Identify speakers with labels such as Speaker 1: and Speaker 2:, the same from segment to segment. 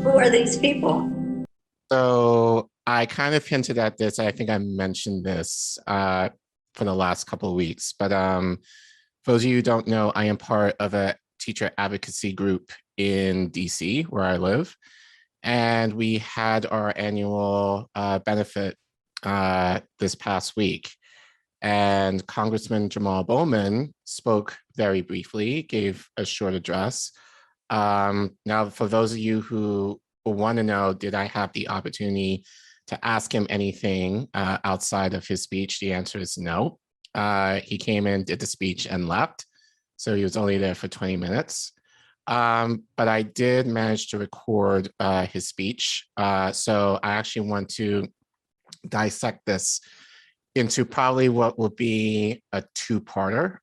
Speaker 1: Who are these people?
Speaker 2: So I kind of hinted at this. I think I mentioned this for the last couple of weeks. But for those of you who don't know, I am part of a teacher advocacy group in DC, where I live. And we had our annual benefit this past week. And Congressman Jamaal Bowman spoke very briefly, gave a short address. Now, for those of you who want to know, did I have the opportunity to ask him anything outside of his speech? The answer is no. He came in, did the speech, and left. So he was only there for 20 minutes. But I did manage to record his speech. So I actually want to dissect this into probably what will be a two-parter.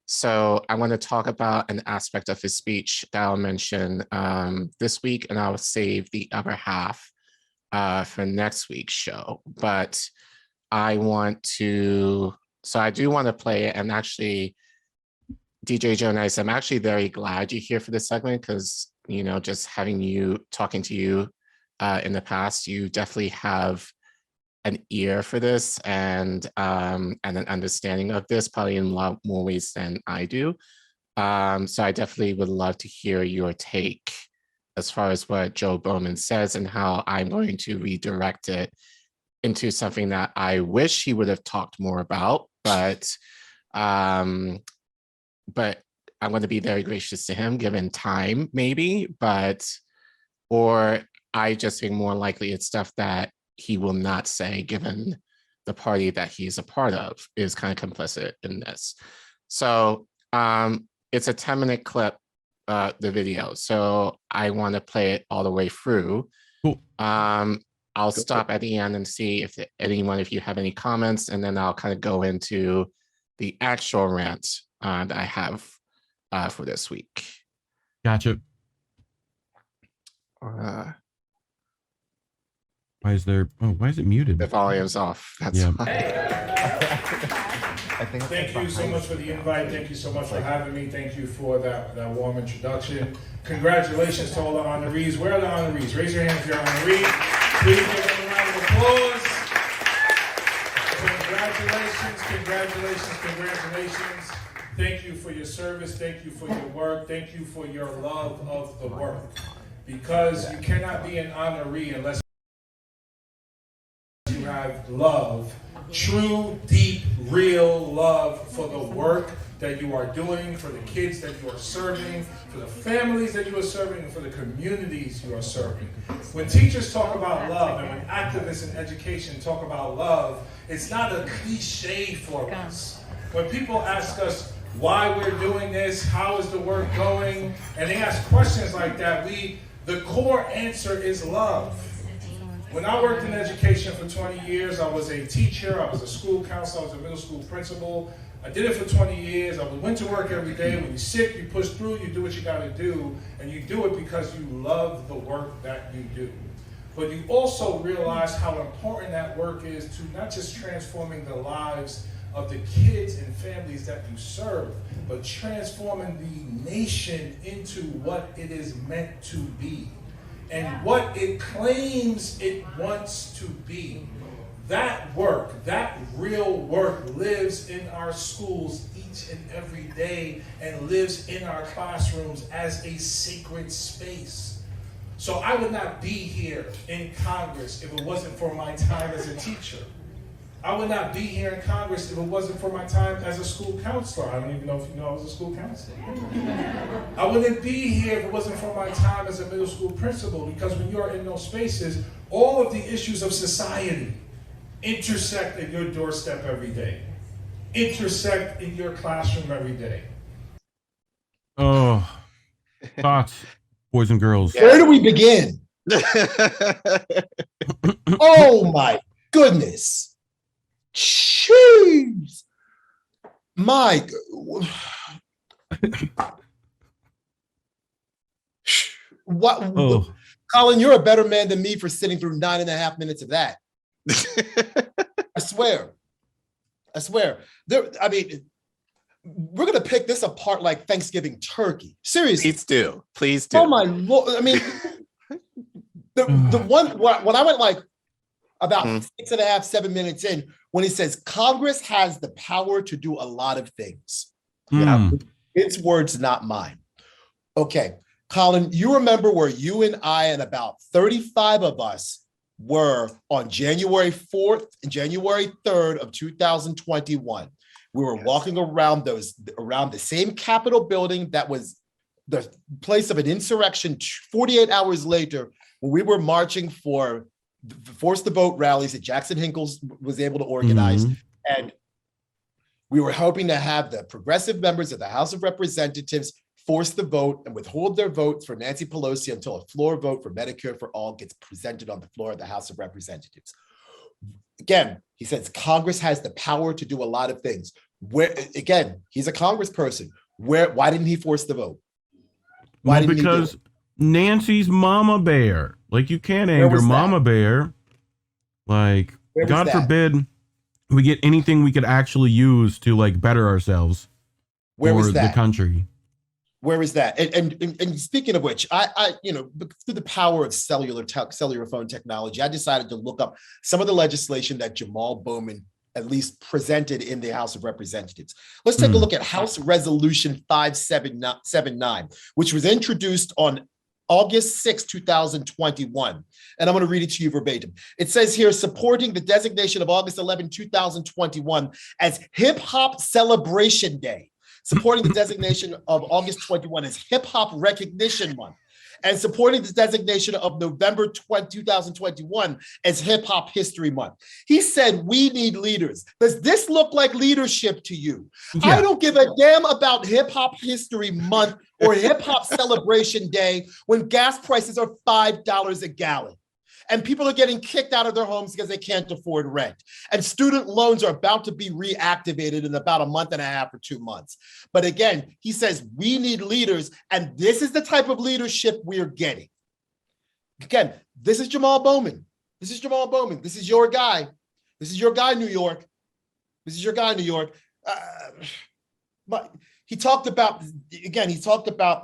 Speaker 2: So I want to talk about an aspect of his speech that I'll mention this week, and I'll save the other half for next week's show. But I do want to play it. And actually, DJ Jonas, I'm actually very glad you're here for this segment because, you know, just talking to you in the past, you definitely have an ear for this and an understanding of this, probably in a lot more ways than I do. So I definitely would love to hear your take as far as what Joe Bowman says and how I'm going to redirect it into something that I wish he would have talked more about, but I'm going to be very gracious to him given time, maybe, or I just think more likely it's stuff that he will not say, given the party that he's a part of is kind of complicit in this. So it's a 10-minute clip, the video. So I want to play it all the way through.
Speaker 3: Cool.
Speaker 2: I'll stop at the end and see if if you have any comments, and then I'll kind of go into the actual rant that I have for this week.
Speaker 3: Gotcha. Why is it muted?
Speaker 2: The volume's off. That's
Speaker 3: yeah.
Speaker 4: Thank you so much for the invite. Thank you so much for having me. Thank you for that warm introduction. Congratulations to all the honorees. Where are the honorees? Raise your hand if you're an honoree. Please give them a round of applause. Congratulations. Thank you for your service. Thank you for your work. Thank you for your love of the work. Because you cannot be an honoree unless you have love, true, deep, real love for the work that you are doing, for the kids that you are serving, for the families that you are serving, and for the communities you are serving. When teachers talk about love, and when activists in education talk about love, it's not a cliche for us. When people ask us why we're doing this, how is the work going, and they ask questions like that, the core answer is love. When I worked in education for 20 years, I was a teacher, I was a school counselor, I was a middle school principal. I did it for 20 years. I went to work every day. When you're sick, you push through, you do what you gotta do, and you do it because you love the work that you do. But you also realize how important that work is to not just transforming the lives of the kids and families that you serve, but transforming the nation into what it is meant to be and what it claims it wants to be. That work, that real work lives in our schools each and every day and lives in our classrooms as a sacred space. So I would not be here in Congress if it wasn't for my time as a teacher. I would not be here in Congress if it wasn't for my time as a school counselor. I don't even know if you know I was a school counselor. I wouldn't be here if it wasn't for my time as a middle school principal, because when you're in those spaces, all of the issues of society intersect at your doorstep every day, intersect in your classroom every day.
Speaker 3: Oh, thoughts, boys and girls.
Speaker 5: Where do we begin? Oh my goodness. Jeez. Mike. What?
Speaker 3: Oh.
Speaker 5: Colin, you're a better man than me for sitting through 9.5 minutes of that. I swear. we're gonna pick this apart like Thanksgiving turkey. Seriously.
Speaker 2: Please do. Please do.
Speaker 5: Oh my Lord. I mean, the one when I went like about 6.5, 7 minutes in, when he says Congress has the power to do a lot of things. Yeah, it's words, not mine. Okay, Colin, you remember where you and I and about 35 of us were on January 4th and January 3rd of 2021. We were walking around the same Capitol building that was the place of an insurrection 48 hours later, when we were marching for the Force the Vote rallies that Jackson Hinkle was able to organize. And we were hoping to have the progressive members of the House of Representatives force the vote and withhold their votes for Nancy Pelosi until a floor vote for Medicare for all gets presented on the floor of the House of Representatives. Again, he says Congress has the power to do a lot of things. Where again, he's a congressperson. Why didn't he force the vote? Why didn't
Speaker 3: because
Speaker 5: he do it?
Speaker 3: Nancy's Mama Bear. Like, you can't anger Mama Bear. Like, God forbid we get anything we could actually use to like better ourselves for the country.
Speaker 5: Where is that? And speaking of which, I through the power of cellular phone technology, I decided to look up some of the legislation that Jamaal Bowman at least presented in the House of Representatives. Let's take a look at House Resolution 579, which was introduced on August 6, 2021. And I'm going to read it to you verbatim. It says here, supporting the designation of August 11, 2021 as Hip Hop Celebration Day, supporting the designation of August 21 as Hip Hop Recognition Month, and supporting the designation of November 2021 as Hip Hop History Month. He said, we need leaders. Does this look like leadership to you? Yeah. I don't give a damn about Hip Hop History Month or Hip Hop Celebration Day when gas prices are $5 a gallon. And people are getting kicked out of their homes because they can't afford rent. And student loans are about to be reactivated in about a month and a half or 2 months. But again, he says, we need leaders, and this is the type of leadership we're getting. Again, this is Jamaal Bowman. This is Jamaal Bowman. This is your guy. This is your guy, New York. This is your guy, New York. But he talked about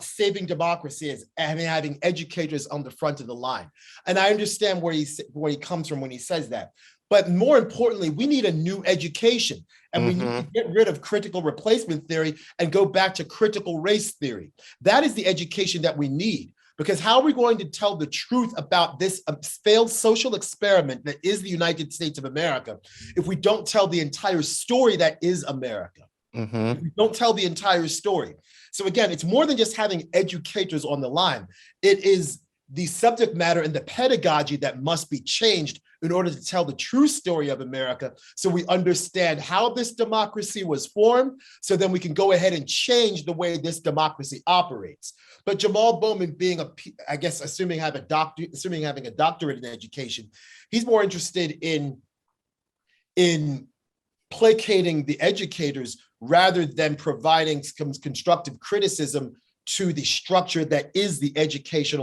Speaker 5: saving democracy as having educators on the front of the line. And I understand where he comes from when he says that. But more importantly, we need a new education. And we need to get rid of critical replacement theory and go back to critical race theory. That is the education that we need. Because how are we going to tell the truth about this failed social experiment that is the United States of America if we don't tell the entire story that is America? If we don't tell the entire story. So again, it's more than just having educators on the line. It is the subject matter and the pedagogy that must be changed in order to tell the true story of America, so we understand how this democracy was formed, so then we can go ahead and change the way this democracy operates. But Jamaal Bowman, being assuming having a doctorate in education, he's more interested in placating the educators rather than providing some constructive criticism to the structure that is the education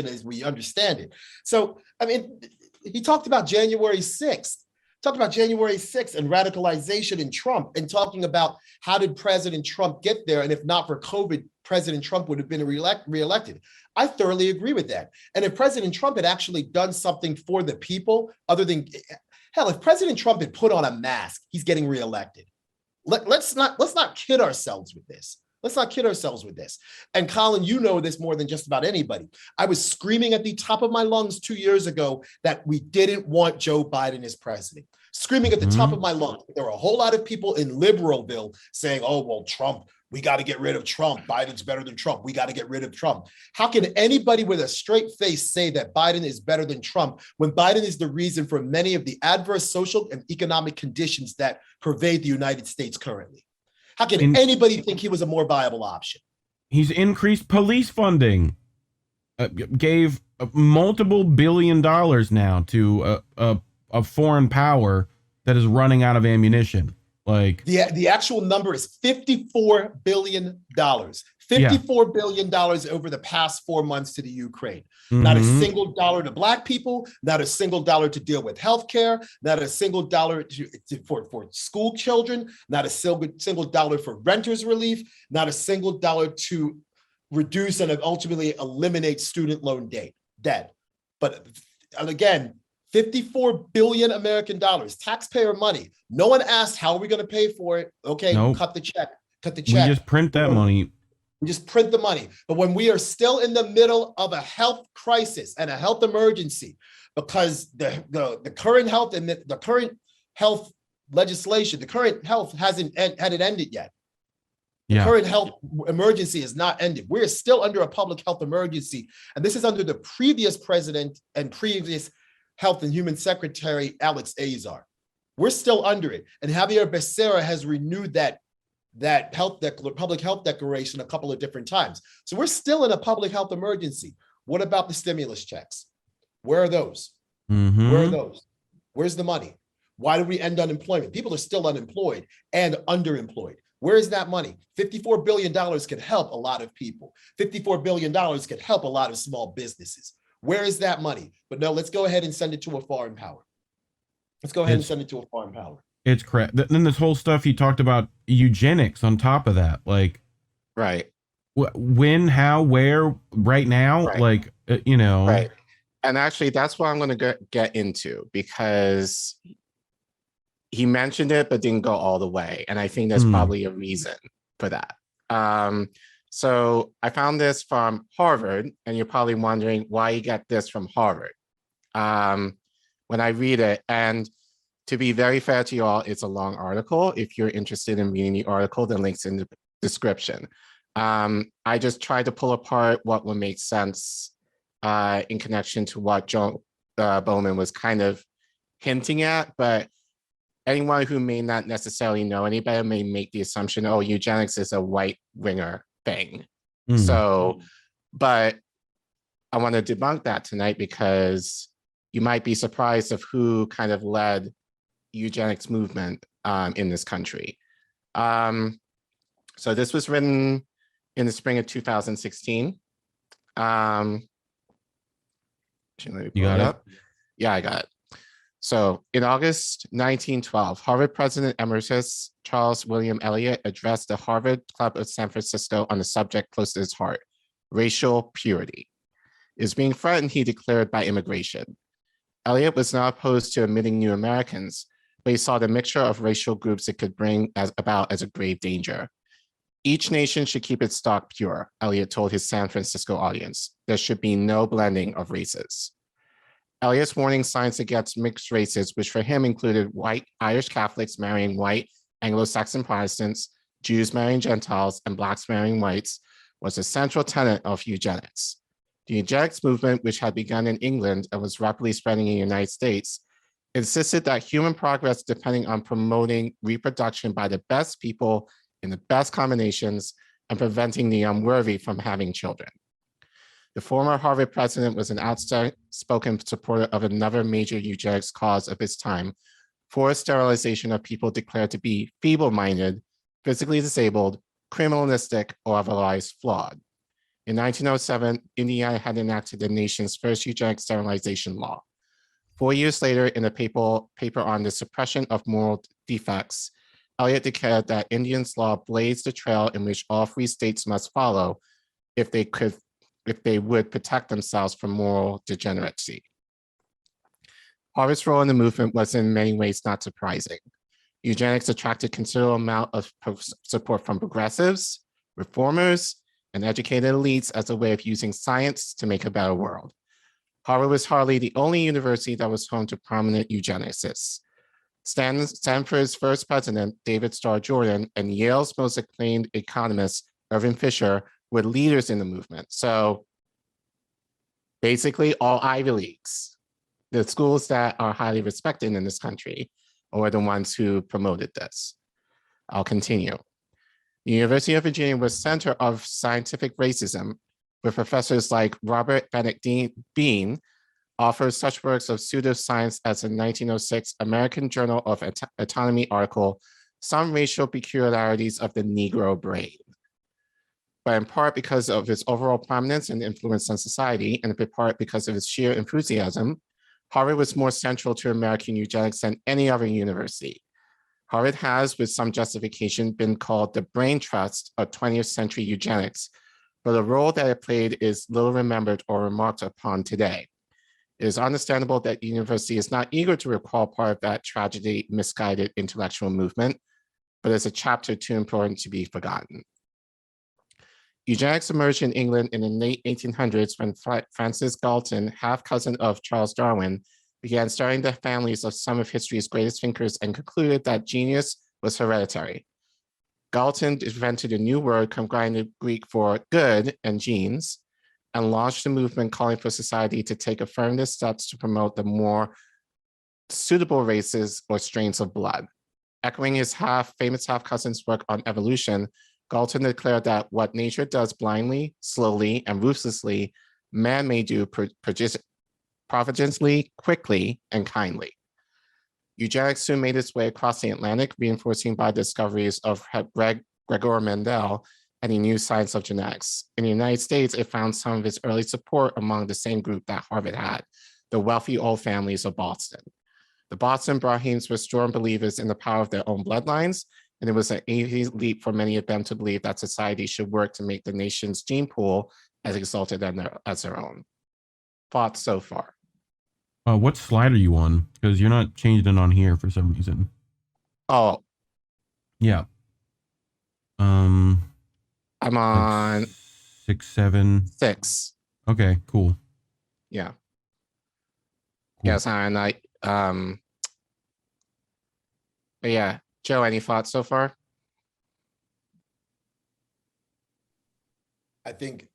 Speaker 5: as we understand it. So, I mean, he talked about January 6th, and radicalization in Trump, and talking about how did President Trump get there? And if not for COVID, President Trump would have been reelected. I thoroughly agree with that. And if President Trump had actually done something for the people, other than, hell, if President Trump had put on a mask, he's getting reelected. Let's not kid ourselves with this. Let's not kid ourselves with this. And Colin, you know this more than just about anybody. I was screaming at the top of my lungs 2 years ago that we didn't want Joe Biden as president. Screaming at the top of my lungs. There were a whole lot of people in Liberalville saying, oh, well, Trump, we got to get rid of Trump. Biden's better than Trump. We got to get rid of Trump. How can anybody with a straight face say that Biden is better than Trump when Biden is the reason for many of the adverse social and economic conditions that pervade the United States currently? How can anybody think he was a more viable option?
Speaker 3: He's increased police funding, gave multiple $1 billion now to a foreign power that is running out of ammunition. Like
Speaker 5: the actual number is $54 billion. $54 billion over the past 4 months to the Ukraine. Not a single dollar to Black people, not a single dollar to deal with healthcare, not a single dollar for school children, not a single dollar for renters relief, not a single dollar to reduce and ultimately eliminate student loan debt. But again, 54 billion American dollars, taxpayer money. No one asked, how are we going to pay for it? Okay, nope. Cut the check.
Speaker 3: We just print that money.
Speaker 5: We just print the money. But when we are still in the middle of a health crisis and a health emergency, because the current health and the current health legislation, the current health hadn't ended yet. The current health emergency is not ended. We're still under a public health emergency. And this is under the previous president and previous Health and Human Secretary, Alex Azar. We're still under it. And Javier Becerra has renewed that public health declaration a couple of different times. So we're still in a public health emergency. What about the stimulus checks? Where are those? Where are those? Where's the money? Why did we end unemployment? People are still unemployed and underemployed. Where is that money? $54 billion can help a lot of people. $54 billion can help a lot of small businesses. Where is that money? But no, let's go ahead and send it to a foreign power. Let's go ahead and send it to a foreign power.
Speaker 3: It's crap. Then this whole stuff he talked about eugenics on top of that, like,
Speaker 2: right?
Speaker 3: When, how, where, right now,
Speaker 2: right.
Speaker 3: Like, you know,
Speaker 2: right. And actually, that's what I'm going to get into, because he mentioned it but didn't go all the way, and I think there's probably a reason for that. So I found this from Harvard, and you're probably wondering why you get this from Harvard. When I read it, and to be very fair to you all, it's a long article. If you're interested in reading the article, the link's in the description. I just tried to pull apart what would make sense in connection to what Bowman was kind of hinting at, but anyone who may not necessarily know any better may make the assumption, oh, eugenics is a white winger thing. So, but I want to debunk that tonight, because you might be surprised of who kind of led eugenics movement in this country. So this was written in the spring of 2016. Let me pull it up. Yeah, I got it. So in August 1912, Harvard President Emeritus Charles William Eliot addressed the Harvard Club of San Francisco on a subject close to his heart: racial purity. It was being threatened, he declared, by immigration. Eliot was not opposed to admitting new Americans, but he saw the mixture of racial groups it could bring about as a grave danger. Each nation should keep its stock pure, Eliot told his San Francisco audience. There should be no blending of races. Eliot's warning signs against mixed races, which for him included white Irish Catholics marrying white Anglo-Saxon Protestants, Jews marrying Gentiles, and Blacks marrying whites, was a central tenet of eugenics. The eugenics movement, which had begun in England and was rapidly spreading in the United States, insisted that human progress depending on promoting reproduction by the best people in the best combinations and preventing the unworthy from having children. The former Harvard president was an outspoken supporter of another major eugenics cause of his time, forced sterilization of people declared to be feeble-minded, physically disabled, criminalistic, or otherwise flawed. In 1907, Indiana had enacted the nation's first eugenic sterilization law. 4 years later, in a paper on the suppression of moral defects, Eliot declared that Indian's law blazed the trail in which all free states must follow if they would protect themselves from moral degeneracy. Harvard's role in the movement was in many ways not surprising. Eugenics attracted considerable amount of support from progressives, reformers, and educated elites as a way of using science to make a better world. Harvard was hardly the only university that was home to prominent eugenicists. Stanford's first president, David Starr Jordan, and Yale's most acclaimed economist, Irving Fisher, were leaders in the movement. So basically all Ivy Leagues, the schools that are highly respected in this country, are the ones who promoted this. I'll continue. The University of Virginia was center of scientific racism, with professors like Robert Benedict Bean offers such works of pseudoscience as the 1906 American Journal of Autonomy article, Some Racial Peculiarities of the Negro Brain. but in part because of its overall prominence and influence on society, and in part because of its sheer enthusiasm, Harvard was more central to American eugenics than any other university. Harvard has, with some justification, been called the brain trust of 20th century eugenics, but the role that it played is little remembered or remarked upon today. It is understandable that the university is not eager to recall part of that tragedy misguided intellectual movement, but it's a chapter too important to be forgotten. Eugenics emerged in England in the late 1800s when Francis Galton, half-cousin of Charles Darwin, began studying the families of some of history's greatest thinkers and concluded that genius was hereditary. Galton invented a new word combining the Greek for good and genes, and launched a movement calling for society to take affirmative steps to promote the more suitable races or strains of blood. Echoing his famous half-cousin's work on evolution, Galton declared that what nature does blindly, slowly, and ruthlessly, man may do providentially, quickly, and kindly. Eugenics soon made its way across the Atlantic, reinforcing by discoveries of Gregor Mendel and the new science of genetics. In the United States, it found some of its early support among the same group that Harvard had, the wealthy old families of Boston. The Boston Brahms were strong believers in the power of their own bloodlines, and it was an easy leap for many of them to believe that society should work to make the nation's gene pool as exalted as their own. Thoughts so far?
Speaker 3: What slide are you on? Because you're not changed it on here for some reason.
Speaker 2: Oh.
Speaker 3: Yeah.
Speaker 2: I'm on
Speaker 3: 6, 7.
Speaker 2: 6.
Speaker 3: Okay, cool.
Speaker 2: Yeah.
Speaker 3: Cool.
Speaker 2: Yes, and but yeah, Joe, any thoughts so far?
Speaker 5: I think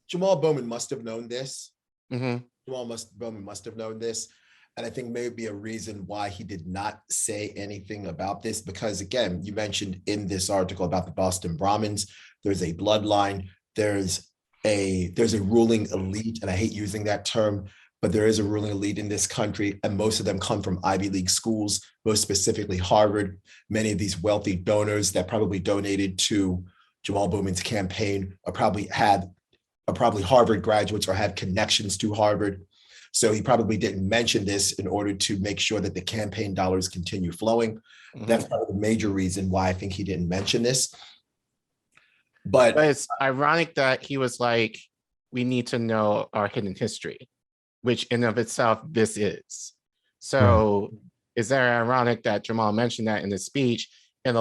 Speaker 5: Jamaal Bowman must have known this.
Speaker 2: Mm-hmm.
Speaker 5: Bowman must have known this. And I think maybe a reason why he did not say anything about this, because again, you mentioned in this article about the Boston Brahmins, there's a bloodline, there's a ruling elite, and I hate using that term, but there is a ruling elite in this country, and most of them come from Ivy League schools, most specifically Harvard. Many of these wealthy donors that probably donated to Jamaal Bowman's campaign are probably Harvard graduates or had connections to Harvard. So he probably didn't mention this in order to make sure that the campaign dollars continue flowing. Mm-hmm. That's probably the major reason why I think he didn't mention this. But
Speaker 2: it's ironic that he was like, we need to know our hidden history, which in of itself, this is. So is that ironic that Jamaal mentioned that in the speech in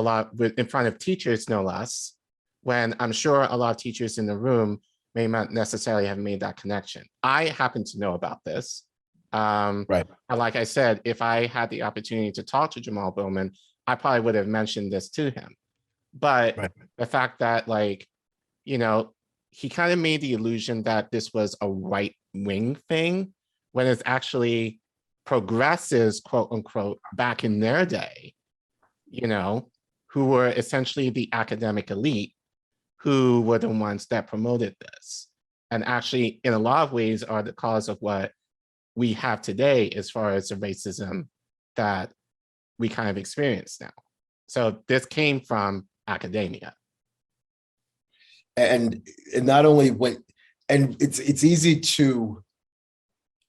Speaker 2: front of teachers, no less, when I'm sure a lot of teachers in the room may not necessarily have made that connection. I happen to know about this.
Speaker 5: Right.
Speaker 2: And like I said, if I had the opportunity to talk to Jamaal Bowman, I probably would have mentioned this to him. But the fact that, like, you know, he kind of made the illusion that this was a right-wing thing when it's actually progressives, quote unquote, back in their day, you know, who were essentially the academic elite, who were the ones that promoted this, and actually in a lot of ways are the cause of what we have today as far as the racism that we kind of experience now. So this came from academia.
Speaker 5: And not only and it's easy to,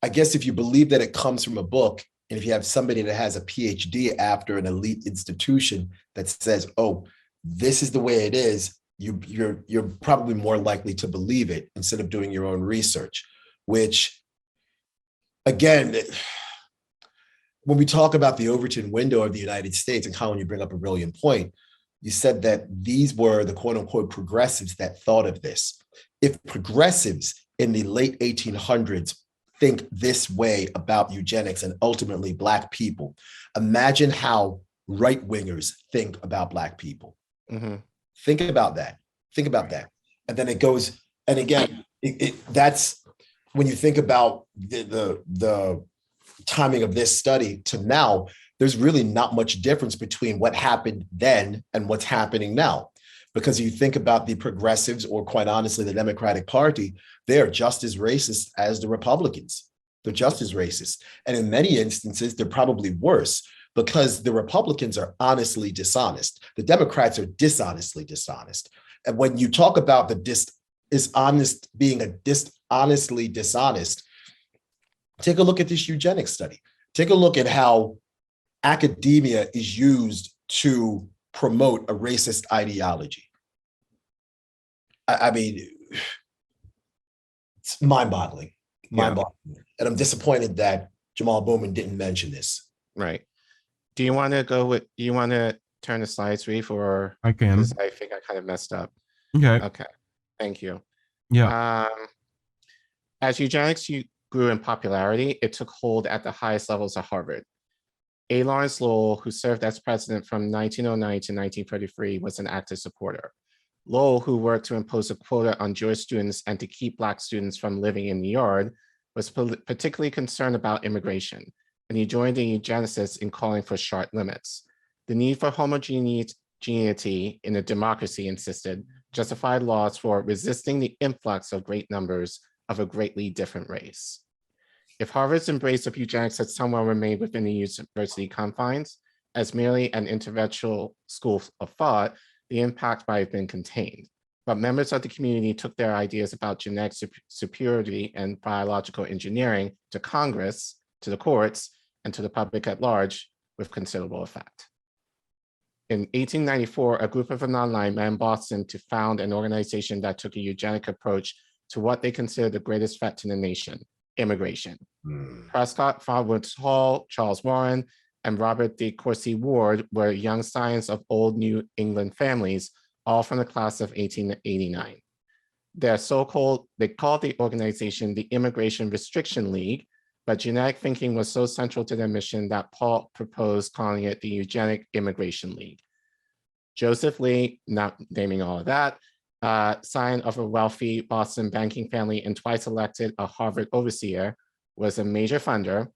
Speaker 5: I guess if you believe that it comes from a book, and if you have somebody that has a PhD after an elite institution that says, oh, this is the way it is, you're probably more likely to believe it instead of doing your own research, which, again, when we talk about the Overton window of the United States, and Colin, you bring up a brilliant point. You said that these were the quote unquote progressives that thought of this. If progressives in the late 1800s think this way about eugenics and ultimately Black people, imagine how right-wingers think about Black people. Mm-hmm. Think about that. And then it goes, and again, that's when you think about the timing of this study to now, there's really not much difference between what happened then and what's happening now. Because you think about the progressives, or quite honestly, the Democratic Party, they are just as racist as the Republicans. They're just as racist. And in many instances, they're probably worse, because the Republicans are honestly dishonest. The Democrats are dishonestly dishonest. And when you talk about the dishonest being honestly dishonest, take a look at this eugenics study. Take a look at how academia is used to promote a racist ideology. I mean, it's mind-boggling, mind-boggling. And I'm disappointed that Jamaal Bowman didn't mention this.
Speaker 2: Right. Do you want to turn the slides, Reef, or
Speaker 3: I can.
Speaker 2: because I think I kind of messed up.
Speaker 3: Okay.
Speaker 2: Okay. Thank you.
Speaker 3: Yeah.
Speaker 2: As eugenics grew in popularity, it took hold at the highest levels of Harvard. A. Lawrence Lowell, who served as president from 1909 to 1933, was an active supporter. Lowell, who worked to impose a quota on Jewish students and to keep Black students from living in the yard, was particularly concerned about immigration, and he joined the eugenicists in calling for sharp limits. The need for homogeneity in a democracy, insisted, justified laws for resisting the influx of great numbers of a greatly different race. If Harvard's embrace of eugenics had somewhat remained within the university confines as merely an interventional school of thought, the impact might have been contained. But members of the community took their ideas about genetic superiority and biological engineering to Congress, to the courts, and to the public at large with considerable effect. In 1894, a group of non-aligned met in Boston to found an organization that took a eugenic approach to what they considered the greatest threat to the nation: immigration. Prescott, Woods Hall, Charles Warren, and Robert de Courcy Ward were young scions of old New England families, all from the class of 1889. They called the organization the Immigration Restriction League, but genetic thinking was so central to their mission that Paul proposed calling it the Eugenic Immigration League. Joseph Lee, not naming all of that, scion of a wealthy Boston banking family and twice elected a Harvard overseer, was a major funder,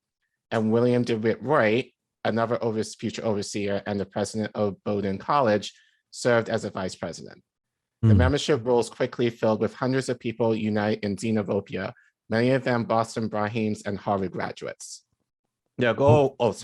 Speaker 2: and William DeWitt Wright, another future overseer and the president of Bowdoin College, served as a vice president. The membership rolls quickly filled with hundreds of people united in xenophobia, many of them Boston Brahims and Harvard graduates. Their goal, was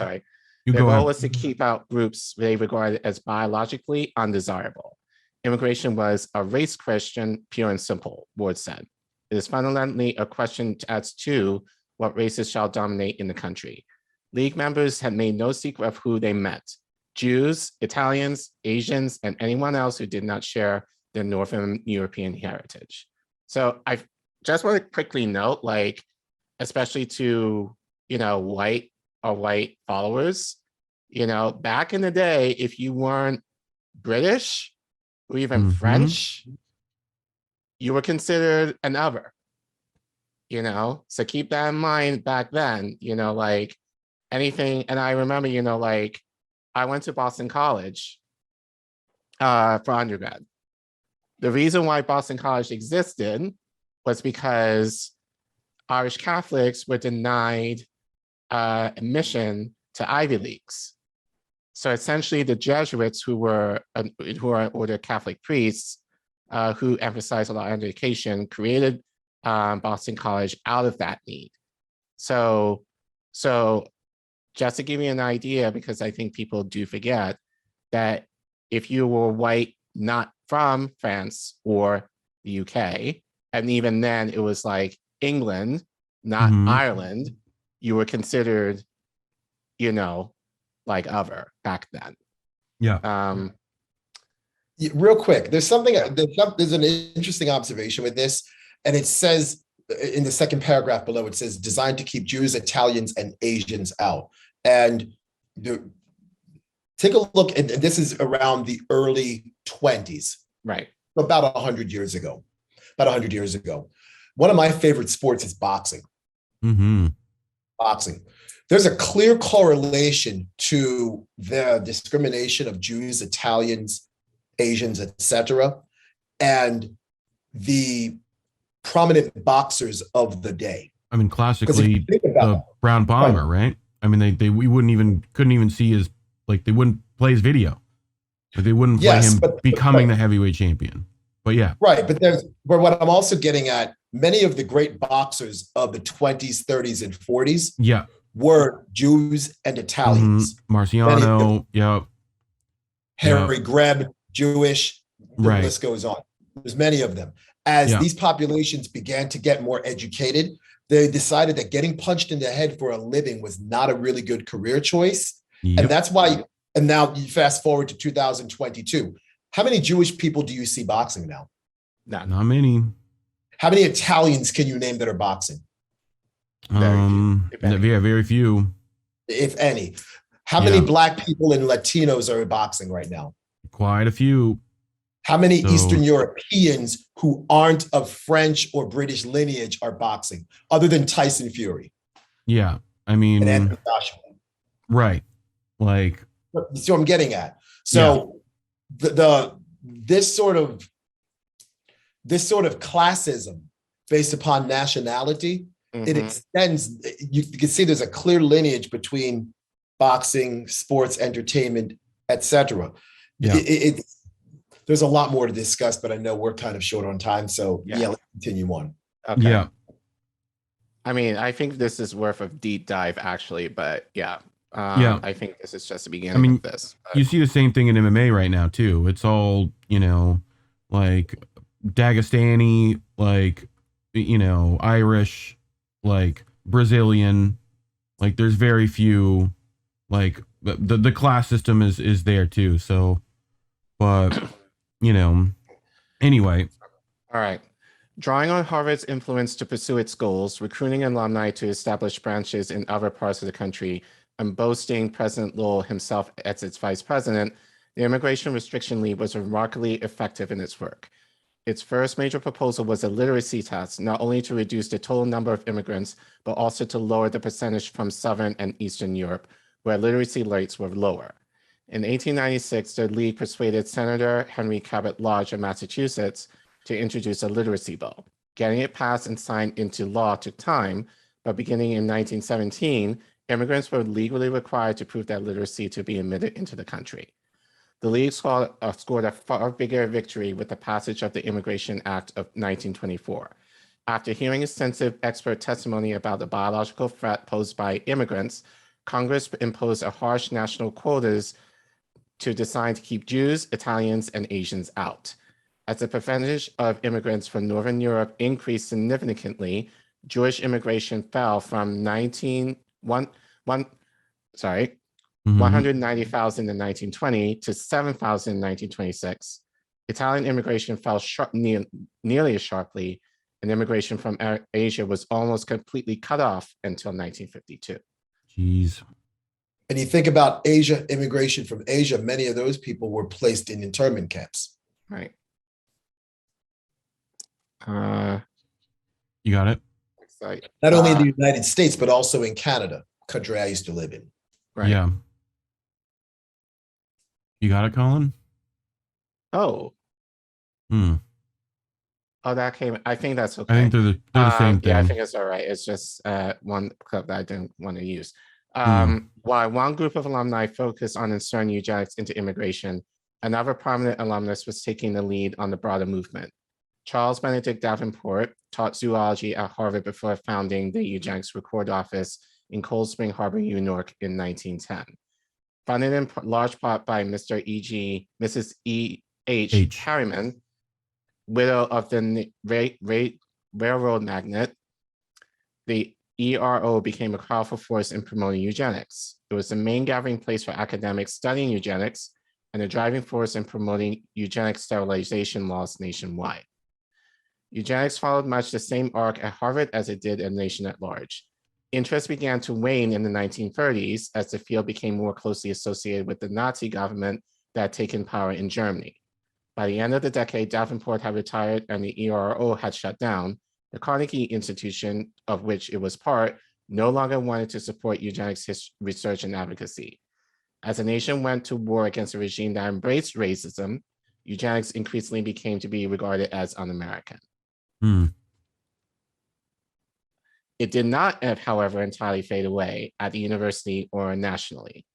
Speaker 2: to keep out groups they regarded as biologically undesirable. Immigration was a race question, pure and simple, Ward said. It is fundamentally a question as to what races shall dominate in the country. League members had made no secret of who they met: Jews, Italians, Asians, and anyone else who did not share their Northern European heritage. So I just want to quickly note, like, especially to, white followers, back in the day, if you weren't British or even French, you were considered an other, so keep that in mind back then, like anything. And I remember, I went to Boston College for undergrad. The reason why Boston College existed was because Irish Catholics were denied admission to Ivy Leagues. So essentially the Jesuits, who are ordered Catholic priests, who emphasized a lot of education, created Boston College out of that need. So just to give you an idea, because I think people do forget that if you were white, not from France or the UK, and even then it was like England, not Ireland, you were considered, like other back then.
Speaker 5: Yeah. Real quick, there's an interesting observation with this, and it says in the second paragraph below, it says designed to keep Jews, Italians, and Asians out. And take a look, and this is around the early 20s,
Speaker 2: right?
Speaker 5: About 100 years ago. One of my favorite sports is boxing. Boxing. There's a clear correlation to the discrimination of Jews, Italians, Asians, etc., and the prominent boxers of the day.
Speaker 3: I mean, classically, the Brown Bomber, right? I mean, we couldn't even see his, like, they wouldn't play his video. Like, they wouldn't play him becoming the heavyweight champion. But yeah.
Speaker 5: Right. But what I'm also getting at, many of the great boxers of the 20s, 30s, and 40s were Jews and Italians.
Speaker 3: Marciano,
Speaker 5: Harry Greb, Jewish, the list goes on. There's many of them. As these populations began to get more educated, they decided that getting punched in the head for a living was not a really good career choice. And that's why, and now you fast forward to 2022. How many Jewish people do you see boxing now?
Speaker 3: Not many.
Speaker 5: How many Italians can you name that are boxing?
Speaker 3: Very few.
Speaker 5: If any. How many Black people and Latinos are boxing right now?
Speaker 3: Quite a few.
Speaker 5: How many Eastern Europeans who aren't of French or British lineage are boxing, other than Tyson Fury?
Speaker 3: Yeah, I mean,
Speaker 5: and Anthony Joshua.
Speaker 3: Right. Like,
Speaker 5: you see what I'm getting at? So this sort of classism based upon nationality, it extends. You can see there's a clear lineage between boxing, sports, entertainment, etc. There's a lot more to discuss, but I know we're kind of short on time. So let's continue on.
Speaker 2: Okay.
Speaker 3: Yeah.
Speaker 2: I mean, I think this is worth a deep dive, actually, but I think this is just the beginning of this. But.
Speaker 3: You see the same thing in MMA right now too. It's all, like Dagestani, like, Irish, like Brazilian, like there's very few, like the class system is there too. So, but anyway.
Speaker 2: All right. Drawing on Harvard's influence to pursue its goals, recruiting alumni to establish branches in other parts of the country, and boasting President Lowell himself as its vice president, the Immigration Restriction League was remarkably effective in its work. Its first major proposal was a literacy test, not only to reduce the total number of immigrants, but also to lower the percentage from Southern and Eastern Europe, where literacy rates were lower. In 1896, the League persuaded Senator Henry Cabot Lodge of Massachusetts to introduce a literacy bill. Getting it passed and signed into law took time, but beginning in 1917, immigrants were legally required to prove their literacy to be admitted into the country. The League scored a far bigger victory with the passage of the Immigration Act of 1924. After hearing extensive expert testimony about the biological threat posed by immigrants, Congress imposed a harsh national quotas to decide to keep Jews, Italians, and Asians out. As the percentage of immigrants from Northern Europe increased significantly, Jewish immigration fell from 190,000 in 1920 to 7,000 in 1926. Italian immigration fell nearly as sharply, and immigration from Asia was almost completely cut off until 1952.
Speaker 3: Jeez.
Speaker 5: And you think about Asia, immigration from Asia, many of those people were placed in internment camps.
Speaker 2: Right.
Speaker 3: You got it?
Speaker 5: Not only in the United States, but also in Canada, country I used to live in.
Speaker 2: Right.
Speaker 3: Yeah. You got it, Colin?
Speaker 2: Oh.
Speaker 3: Oh,
Speaker 2: that came. I think that's okay.
Speaker 3: I think they're the same thing.
Speaker 2: Yeah, I think it's all right. It's just one clip that I didn't want to use. While one group of alumni focused on inserting eugenics into immigration, another prominent alumnus was taking the lead on the broader movement. Charles Benedict Davenport taught zoology at Harvard before founding the Eugenics Record Office in Cold Spring Harbor, New York in 1910. Funded in large part by Mrs. E.H. Harriman, widow of the railroad magnate, the ERO became a powerful force in promoting eugenics. It was the main gathering place for academics studying eugenics and a driving force in promoting eugenic sterilization laws nationwide. Eugenics followed much the same arc at Harvard as it did in the nation at large. Interest began to wane in the 1930s as the field became more closely associated with the Nazi government that had taken power in Germany. By the end of the decade, Davenport had retired and the ERO had shut down. The Carnegie Institution, of which it was part, no longer wanted to support eugenics research and advocacy. As the nation went to war against a regime that embraced racism, eugenics increasingly became to be regarded as un-American. It did not, however, entirely fade away at the university or nationally.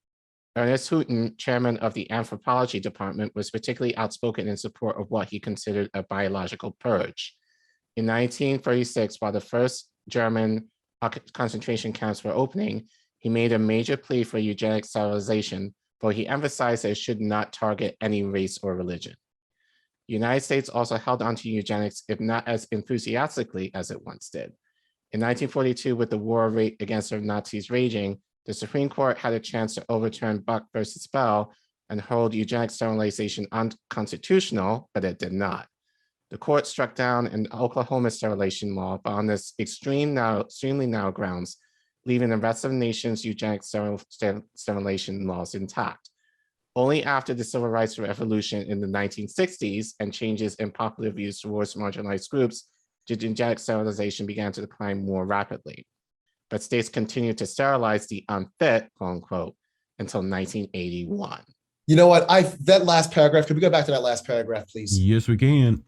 Speaker 2: Ernest Houghton, chairman of the anthropology department, was particularly outspoken in support of what he considered a biological purge. In 1936, while the first German concentration camps were opening, he made a major plea for eugenic sterilization, but he emphasized that it should not target any race or religion. The United States also held on to eugenics, if not as enthusiastically as it once did. In 1942, with the war against the Nazis raging, the Supreme Court had a chance to overturn Buck versus Bell and hold eugenic sterilization unconstitutional, but it did not. The court struck down an Oklahoma sterilization law, but on this extremely narrow grounds, leaving the rest of the nation's eugenic sterilization laws intact. Only after the Civil Rights Revolution in the 1960s and changes in popular views towards marginalized groups did eugenic sterilization began to decline more rapidly. But states continued to sterilize the unfit, quote unquote, until 1981.
Speaker 5: You know what? That last paragraph, could we go back to that last paragraph, please?
Speaker 3: Yes, we can.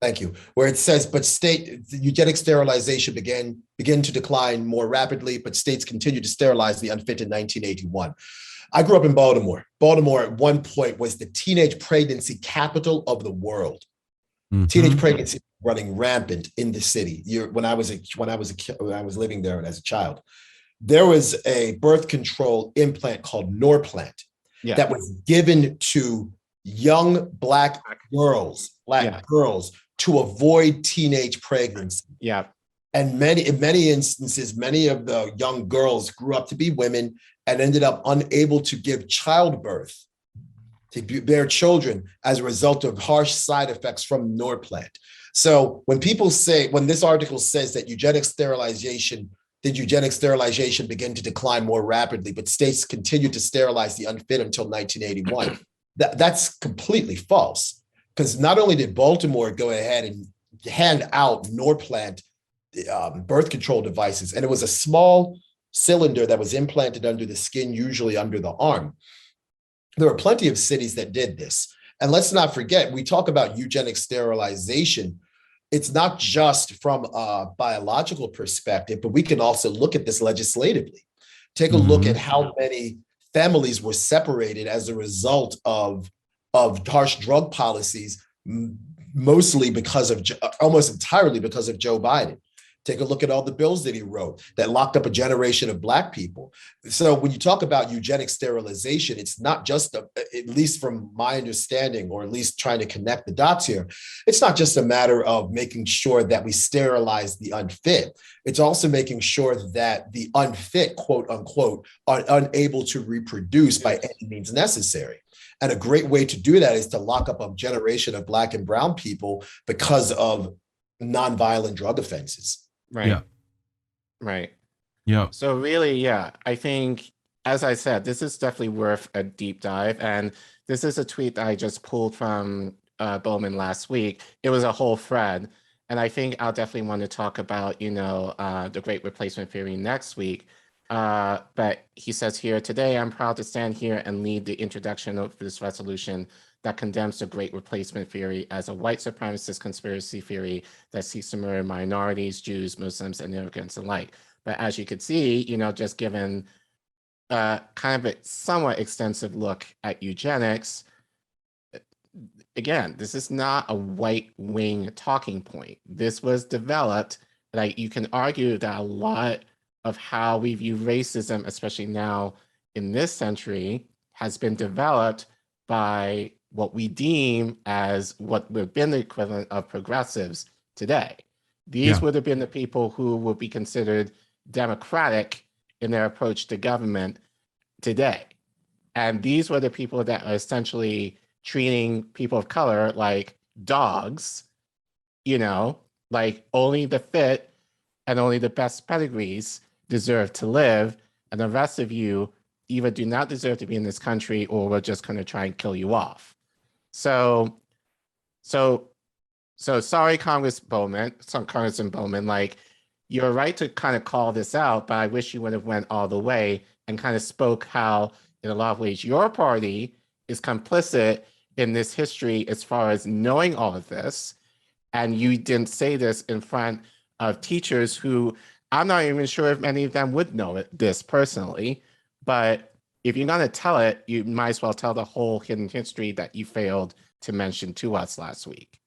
Speaker 5: Thank you. Where it says, but eugenic sterilization began to decline more rapidly, but states continued to sterilize the unfit in 1981. I grew up in Baltimore. Baltimore at one point was the teenage pregnancy capital of the world. Mm-hmm. Teenage pregnancy running rampant in the city. When I was living there as a child, there was a birth control implant called Norplant that was given to young Black girls to avoid teenage pregnancy.
Speaker 2: Yeah.
Speaker 5: And in many instances, many of the young girls grew up to be women and ended up unable to give childbirth, to bear children as a result of harsh side effects from Norplant. So when this article says that eugenic sterilization begin to decline more rapidly, but states continued to sterilize the unfit until 1981, that's completely false. Because not only did Baltimore go ahead and hand out Norplant birth control devices, and it was a small cylinder that was implanted under the skin, usually under the arm. There are plenty of cities that did this. And let's not forget, we talk about eugenic sterilization. It's not just from a biological perspective, but we can also look at this legislatively. Take a look at how many families were separated as a result of harsh drug policies, mostly almost entirely because of Joe Biden. Take a look at all the bills that he wrote that locked up a generation of Black people. So when you talk about eugenic sterilization, it's not just, at least from my understanding, or at least trying to connect the dots here, it's not just a matter of making sure that we sterilize the unfit. It's also making sure that the unfit, quote unquote, are unable to reproduce by any means necessary. And a great way to do that is to lock up a generation of Black and brown people because of nonviolent drug offenses.
Speaker 2: Right.
Speaker 3: Yeah.
Speaker 2: Right.
Speaker 3: Yeah.
Speaker 2: So really, yeah, I think, as I said, this is definitely worth a deep dive. And this is a tweet that I just pulled from Bowman last week. It was a whole thread. And I think I'll definitely want to talk about, the Great Replacement Theory next week. But he says here, today, I'm proud to stand here and lead the introduction of this resolution that condemns the Great Replacement Theory as a white supremacist conspiracy theory that seeks to murder minorities, Jews, Muslims, and immigrants alike. But as you could see, just given kind of a somewhat extensive look at eugenics, again, this is not a white wing talking point. This was developed, like you can argue that a lot of how we view racism, especially now in this century, has been developed by what we deem as what would have been the equivalent of progressives today. These would have been the people who would be considered democratic in their approach to government today. And these were the people that are essentially treating people of color like dogs, like only the fit and only the best pedigrees deserve to live, and the rest of you either do not deserve to be in this country or we're just going to try and kill you off. So sorry, Congressman Bowman, like, you're right to kind of call this out, but I wish you would have went all the way and kind of spoke how, in a lot of ways, your party is complicit in this history as far as knowing all of this. And you didn't say this in front of teachers who, I'm not even sure if many of them would know this personally, but if you're going to tell it, you might as well tell the whole hidden history that you failed to mention to us last week.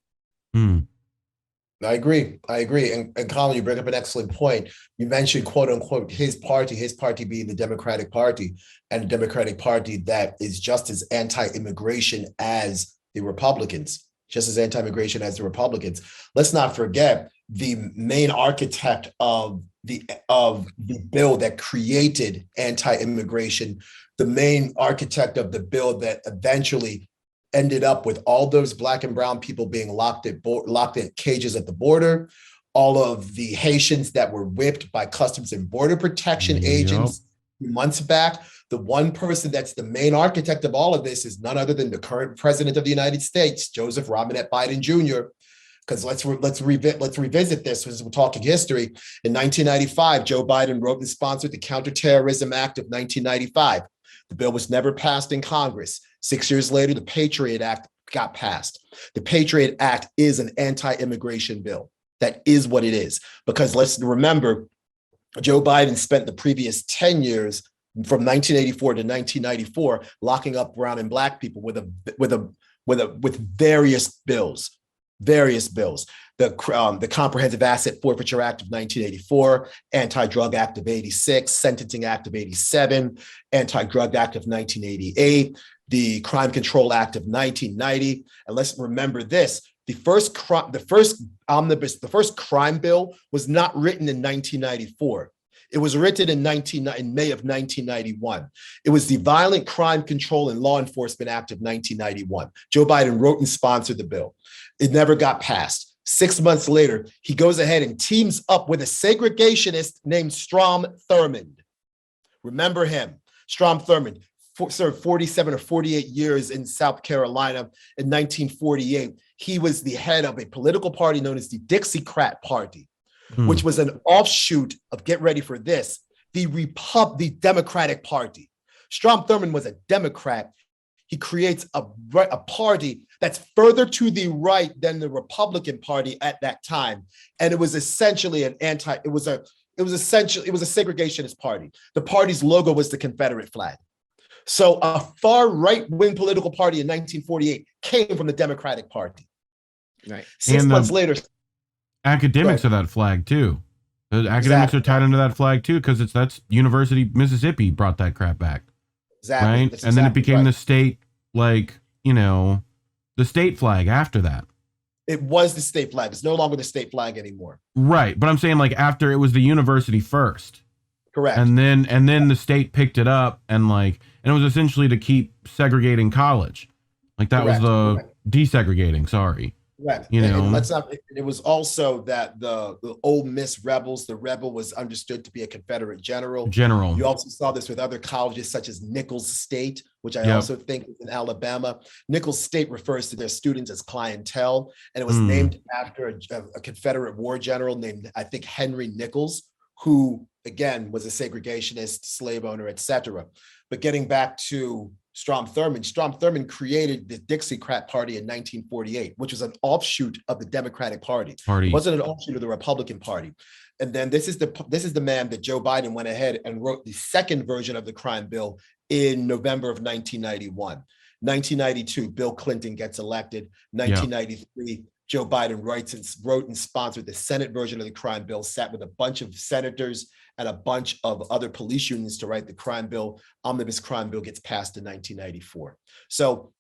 Speaker 5: I agree. And Colin, you bring up an excellent point. You mentioned, quote unquote, his party being the Democratic Party, and a Democratic Party that is just as anti-immigration as the Republicans. just as anti-immigration as the Republicans. Let's not forget the main architect of the bill that created anti-immigration, the main architect of the bill that eventually ended up with all those Black and brown people being locked in cages at the border, all of the Haitians that were whipped by Customs and Border Protection agents months back. The one person that's the main architect of all of this is none other than the current president of the United States, Joseph Robinette Biden Jr. Because let's revisit this as we're talking history. In 1995, Joe Biden wrote and sponsored the Counterterrorism Act of 1995. The bill was never passed in Congress. 6 years later, the Patriot Act got passed. The Patriot Act is an anti-immigration bill. That is what it is. Because let's remember, Joe Biden spent the previous 10 years from 1984 to 1994 locking up brown and Black people with various bills. The Comprehensive Asset Forfeiture Act of 1984, Anti-Drug Act of 86, Sentencing Act of 87, Anti-Drug Act of 1988, the Crime Control Act of 1990. And let's remember this: the first crime bill was not written in 1994. It was written in May of 1991. It was the Violent Crime Control and Law Enforcement Act of 1991. Joe Biden wrote and sponsored the bill. It never got passed. 6 months later, he goes ahead and teams up with a segregationist named Strom Thurmond. Remember him, Strom Thurmond. Served 47 or 48 years in South Carolina. In 1948, he was the head of a political party known as the Dixiecrat Party, which was an offshoot of, get ready for this, the Democratic Party. Strom Thurmond was a Democrat. He creates a party that's further to the right than the Republican Party at that time, and it was essentially a segregationist party. The party's logo was the Confederate flag. So a far right-wing political party in 1948 came from the Democratic Party.
Speaker 2: Right.
Speaker 5: 6 months later,
Speaker 3: academics of that flag too. The academics are tied into that flag too, because that's University Mississippi brought that crap back.
Speaker 5: Exactly.
Speaker 3: Right.
Speaker 5: That's
Speaker 3: and then it became
Speaker 5: right.
Speaker 3: the state, the state flag after that.
Speaker 5: It was the state flag. It's no longer the state flag anymore.
Speaker 3: Right. But I'm saying after it was the university first.
Speaker 5: Correct.
Speaker 3: And then the state picked it up and it was essentially to keep segregating college. That was the desegregating, sorry.
Speaker 5: Correct.
Speaker 3: And
Speaker 5: let's not. It was also that the Ole Miss rebels. The rebel was understood to be a Confederate general. You also saw this with other colleges such as Nichols State, which I also think is in Alabama. Nichols State refers to their students as clientele, and it was named after a Confederate war general named, I think, Henry Nichols, who again was a segregationist, slave owner, etc. But getting back to Strom Thurmond created the Dixiecrat Party in 1948, which was an offshoot of the Democratic Party. It wasn't an offshoot of the Republican Party. And then this is the man that Joe Biden went ahead and wrote the second version of the crime bill in November of 1991. 1992, Bill Clinton gets elected. 1993, Joe Biden wrote and sponsored the Senate version of the crime bill, sat with a bunch of senators and a bunch of other police unions to write the crime bill. Omnibus crime bill gets passed in 1994. So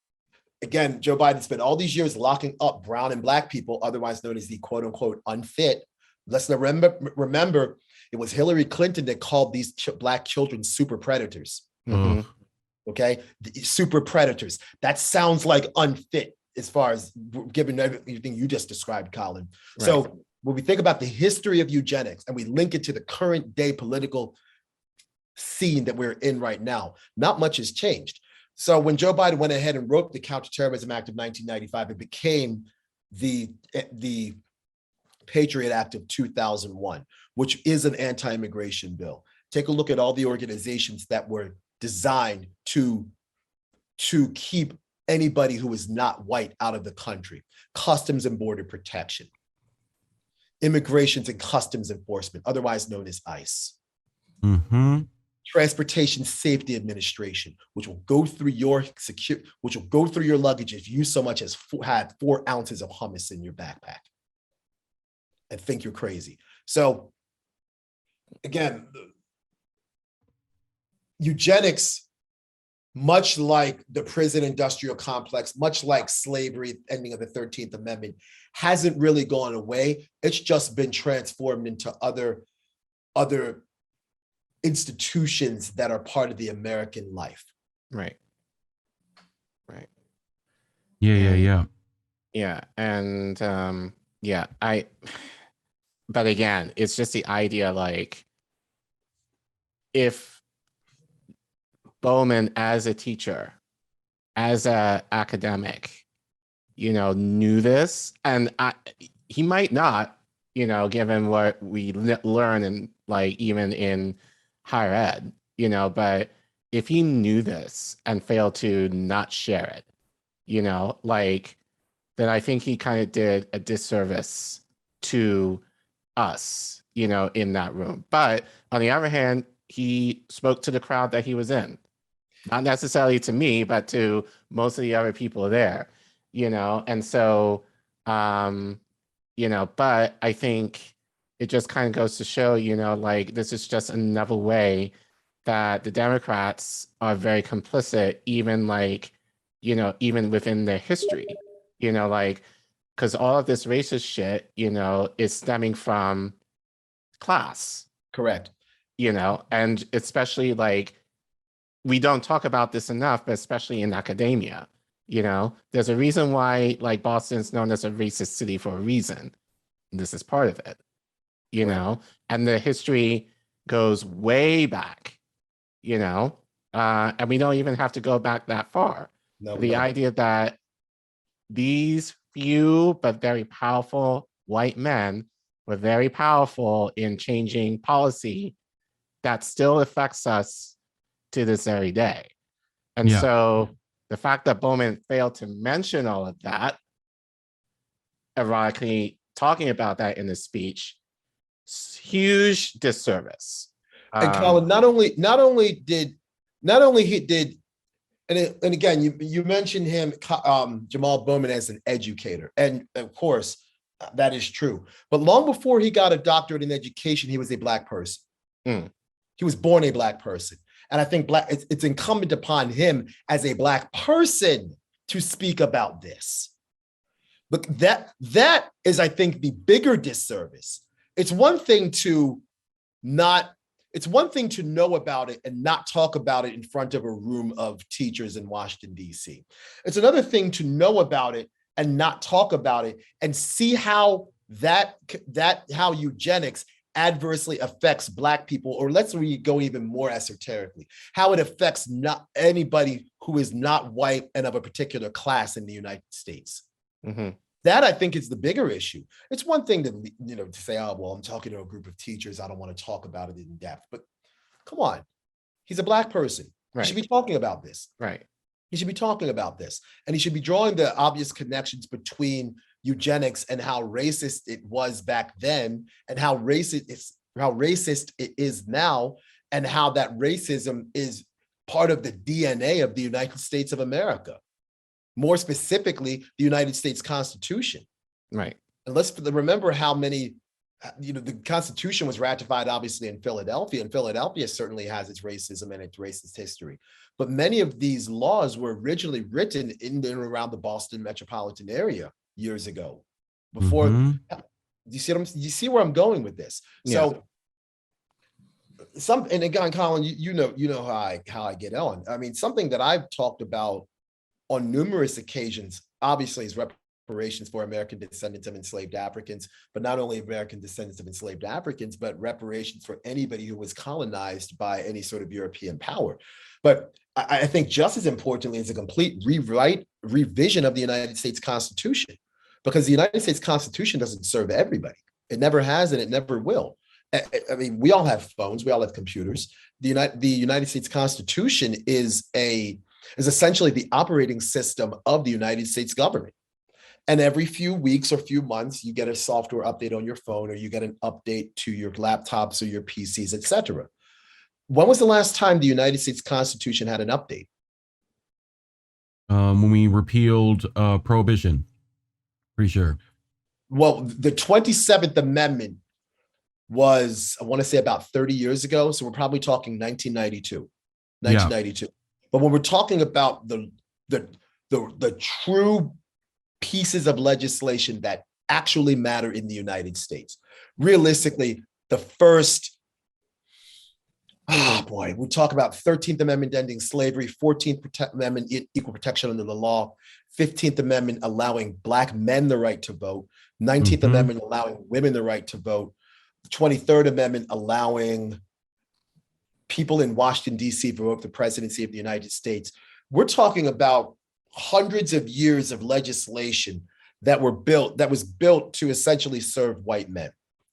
Speaker 5: again, Joe Biden spent all these years locking up brown and Black people, otherwise known as the quote unquote unfit. Let's remember, it was Hillary Clinton that called these Black children super predators. Okay, super predators. That sounds like unfit as far as given everything you just described, Colin. Right. So when we think about the history of eugenics and we link it to the current day political scene that we're in right now, not much has changed. So when Joe Biden went ahead and wrote the Counterterrorism Act of 1995, it became the Patriot Act of 2001, which is an anti-immigration bill. Take a look at all the organizations that were designed to keep anybody who is not white out of the country. Customs and Border Protection, Immigrations and Customs Enforcement, otherwise known as ICE. Transportation Safety Administration, which will go through your luggage if you so much as had 4 ounces of hummus in your backpack and think you're crazy. So again, eugenics much like the prison industrial complex, much like slavery, ending of the 13th Amendment, hasn't really gone away. It's just been transformed into other institutions that are part of the American life.
Speaker 2: Right. Right.
Speaker 3: Yeah.
Speaker 2: Yeah. And but again, it's just the idea, like, if Bowman as a teacher, as a academic, knew this, and he might not, given what we learn in, like, even in higher ed, but if he knew this and failed to not share it, like, then I think he kind of did a disservice to us, in that room. But on the other hand, he spoke to the crowd that he was in, not necessarily to me, but to most of the other people there, and so, but I think it just kind of goes to show, like, this is just another way that the Democrats are very complicit, even, like, even within their history, like, because all of this racist shit, is stemming from class.
Speaker 5: Correct.
Speaker 2: And especially, like, we don't talk about this enough, but especially in academia, there's a reason why, like, Boston's known as a racist city for a reason. This is part of it,
Speaker 5: Right.
Speaker 2: and the history goes way back, and we don't even have to go back that far.
Speaker 5: No,
Speaker 2: The idea that these few but very powerful white men were very powerful in changing policy that still affects us to this very day. And so the fact that Bowman failed to mention all of that, ironically talking about that in his speech, huge disservice.
Speaker 5: And Colin, not only he did, and again, you mentioned him, Jamaal Bowman, as an educator, and of course that is true. But long before he got a doctorate in education, he was a Black person. He was born a Black person, and I think it's incumbent upon him as a Black person to speak about this. Look, that is, I think, the bigger disservice. It's one thing to know about it and not talk about it in front of a room of teachers in Washington, D.C. It's another thing to know about it and not talk about it and see how how eugenics adversely affects Black people, or let's go even more esoterically, how it affects not anybody who is not white and of a particular class in the United States.
Speaker 2: Mm-hmm.
Speaker 5: That, I think, is the bigger issue. It's one thing to say, oh, well, I'm talking to a group of teachers, I don't want to talk about it in depth. But come on, he's a Black person.
Speaker 2: Right.
Speaker 5: He should be talking about this.
Speaker 2: Right.
Speaker 5: He should be talking about this. And he should be drawing the obvious connections between eugenics and how racist it was back then, and how racist it is now, and how that racism is part of the DNA of the United States of America. More specifically, the United States Constitution.
Speaker 2: Right.
Speaker 5: And let's remember how many, the Constitution was ratified, obviously, in Philadelphia, and Philadelphia certainly has its racism and its racist history. But many of these laws were originally written in and around the Boston metropolitan area years ago. Before, you see where I'm going with this?
Speaker 2: Yeah.
Speaker 5: So, and again, Colin, you know how I get on. I mean, something that I've talked about on numerous occasions, obviously, is reparations for American descendants of enslaved Africans, but not only American descendants of enslaved Africans, but reparations for anybody who was colonized by any sort of European power. But I think just as importantly is a complete revision of the United States Constitution, because the United States Constitution doesn't serve everybody. It never has, and it never will. I mean, we all have phones, we all have computers. The United States Constitution is essentially the operating system of the United States government. And every few weeks or few months, you get a software update on your phone, or you get an update to your laptops or your PCs, et cetera. When was the last time the United States Constitution had an update?
Speaker 3: When we repealed prohibition, pretty sure. Well,
Speaker 5: the 27th Amendment was, I want to say, about 30 years ago. So we're probably talking 1992. 1992. But when we're talking about the true pieces of legislation that actually matter in the United States, realistically, the first, oh boy, we talk about 13th Amendment ending slavery, 14th Amendment equal protection under the law, 15th Amendment allowing Black men the right to vote, 19th Amendment allowing women the right to vote, the 23rd Amendment allowing people in Washington, D.C. to vote for the presidency of the United States. We're talking about hundreds of years of legislation that was built to essentially serve white men,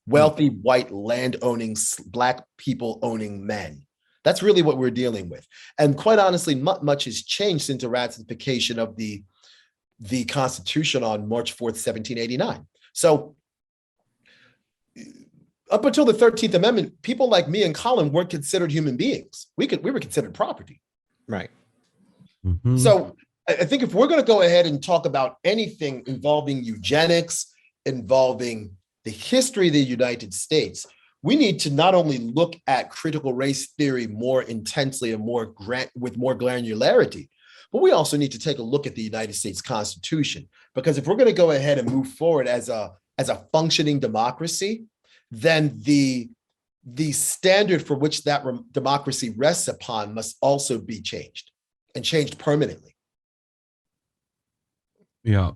Speaker 5: wealthy, white, land-owning, Black people-owning men. That's really what we're dealing with. And quite honestly, much has changed since the ratification of the Constitution on March 4th, 1789. So up until the 13th Amendment, people like me and Colin weren't considered human beings. We were considered property.
Speaker 2: Right.
Speaker 5: So I think if we're going to go ahead and talk about anything involving eugenics, involving the history of the United States, we need to not only look at critical race theory more intensely and with more granularity, but we also need to take a look at the United States Constitution. Because if we're going to go ahead and move forward as a functioning democracy, then the standard for which that democracy rests upon must also be changed, and changed permanently.
Speaker 3: Yeah.